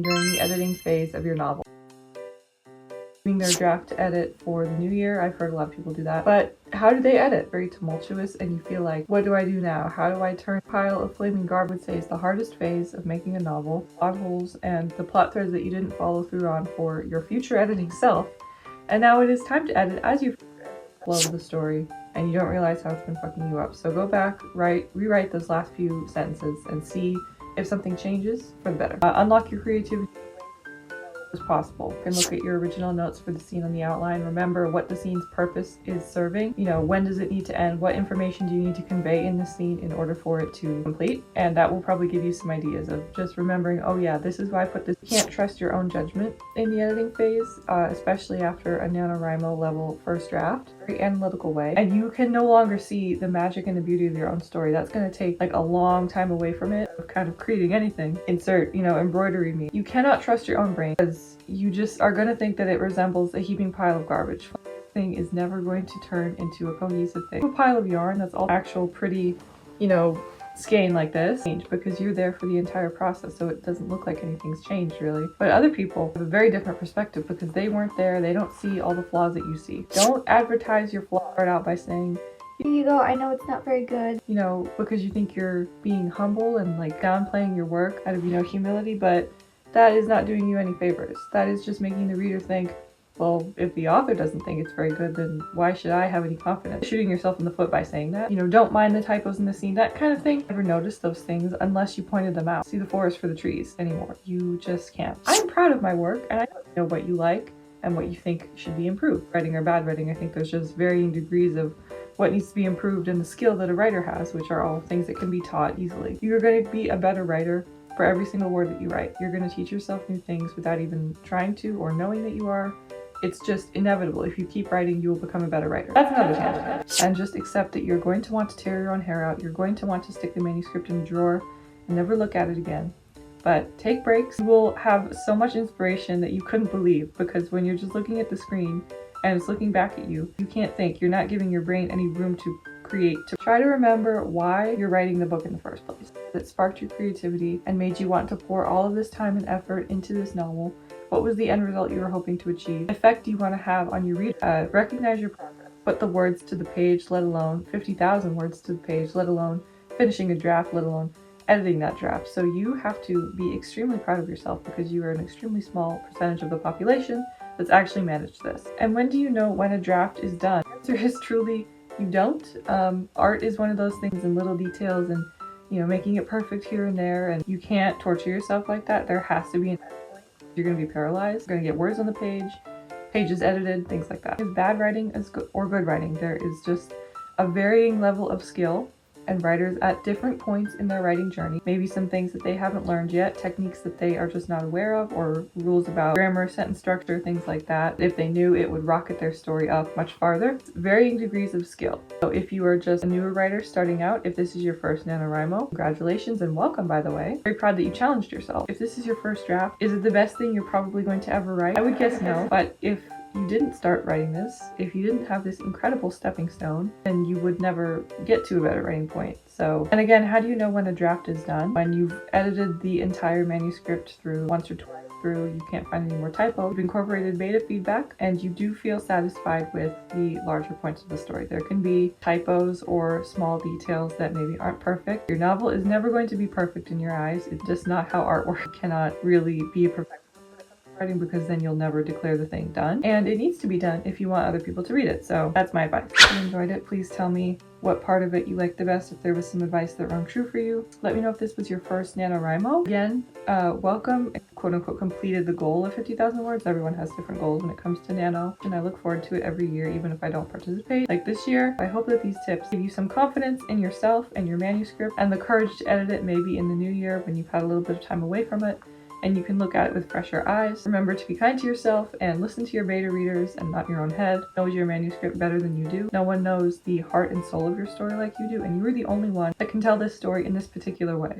during the editing phase of your novel. Doing their draft to edit for the new year. I've heard a lot of people do that. But how do they edit? Very tumultuous, and you feel like, what do I do now? How do I turn a pile of flaming garbage? I would say is the hardest phase of making a novel. Plot holes and the plot threads that you didn't follow through on for your future editing self. And now it is time to edit as you flow of the story, and you don't realize how it's been fucking you up. So go back, rewrite those last few sentences and see if something changes for the better. Unlock your creativity as possible. You can look at your original notes for the scene on the outline. Remember what the scene's purpose is serving. You know, when does it need to end? What information do you need to convey in the scene in order for it to complete? And that will probably give you some ideas of just remembering, oh yeah, this is why I put this. You can't trust your own judgment in the editing phase, especially after a NaNoWriMo level first draft. Very analytical way. And you can no longer see the magic and the beauty of your own story. That's going to take like a long time away from it, of kind of creating anything. Insert, you know, embroidery me. You cannot trust your own brain because you just are going to think that it resembles a heaping pile of garbage. Thing is never going to turn into a cohesive thing. A pile of yarn that's all actual pretty, you know, skein like this, because you're there for the entire process, so it doesn't look like anything's changed really. But other people have a very different perspective because they weren't there, they don't see all the flaws that you see. Don't advertise your flaw out by saying, here you go, I know it's not very good. You know, because you think you're being humble and like downplaying your work out of, you know, humility, but that is not doing you any favors. That is just making the reader think, well, if the author doesn't think it's very good, then why should I have any confidence? Shooting yourself in the foot by saying that. You know, don't mind the typos in the scene, that kind of thing. Never noticed those things unless you pointed them out. See the forest for the trees anymore. You just can't. I'm proud of my work, and I know what you like and what you think should be improved. Writing or bad writing, I think there's just varying degrees of what needs to be improved and the skill that a writer has, which are all things that can be taught easily. You're going to be a better writer for every single word that you write. You're going to teach yourself new things without even trying to or knowing that you are. It's just inevitable. If you keep writing, you will become a better writer. That's another tangent. And just accept that you're going to want to tear your own hair out. You're going to want to stick the manuscript in a drawer and never look at it again. But take breaks. You will have so much inspiration that you couldn't believe, because when you're just looking at the screen and it's looking back at you, you can't think. You're not giving your brain any room to create. To try to remember why you're writing the book in the first place. That sparked your creativity and made you want to pour all of this time and effort into this novel. What was the end result you were hoping to achieve? The effect you want to have on your reader? Recognize your progress. Put the words to the page, let alone 50,000 words to the page, let alone finishing a draft, let alone editing that draft. So you have to be extremely proud of yourself because you are an extremely small percentage of the population that's actually managed this. And when do you know when a draft is done? The answer is truly you don't. Art is one of those things in little details and, you know, making it perfect here and there, and you can't torture yourself like that. There has to be an You're going to be paralyzed. You're going to get words on the page, pages edited, things like that. Is bad writing or good writing? There is just a varying level of skill, and writers at different points in their writing journey, maybe some things that they haven't learned yet, techniques that they are just not aware of, or rules about grammar, sentence structure, things like that. If they knew, it would rocket their story up much farther. It's varying degrees of skill. So if you are just a newer writer starting out, if this is your first NaNoWriMo, congratulations and welcome, by the way. Very proud that you challenged yourself. If this is your first draft, is it the best thing you're probably going to ever write? I would guess no, but if you didn't start writing this, if you didn't have this incredible stepping stone, then you would never get to a better writing point. So, and again, how do you know when a draft is done? When you've edited the entire manuscript through once or twice through, you can't find any more typos, you've incorporated beta feedback, and you do feel satisfied with the larger points of the story. There can be typos or small details that maybe aren't perfect. Your novel is never going to be perfect in your eyes. It's just not how artwork cannot really be a perfect writing, because then you'll never declare the thing done, and it needs to be done if you want other people to read it. So that's my advice. If you enjoyed it, please tell me what part of it you liked the best, if there was some advice that rang true for you. Let me know if this was your first NaNoWriMo. Again, welcome, quote unquote, completed the goal of 50,000 words. Everyone has different goals when it comes to nano, and I look forward to it every year, even if I don't participate. Like this year, I hope that these tips give you some confidence in yourself and your manuscript, and the courage to edit it maybe in the new year when you've had a little bit of time away from it, and you can look at it with fresher eyes. Remember to be kind to yourself and listen to your beta readers and not your own head. Knows your manuscript better than you do. No one knows the heart and soul of your story like you do, and you are the only one that can tell this story in this particular way.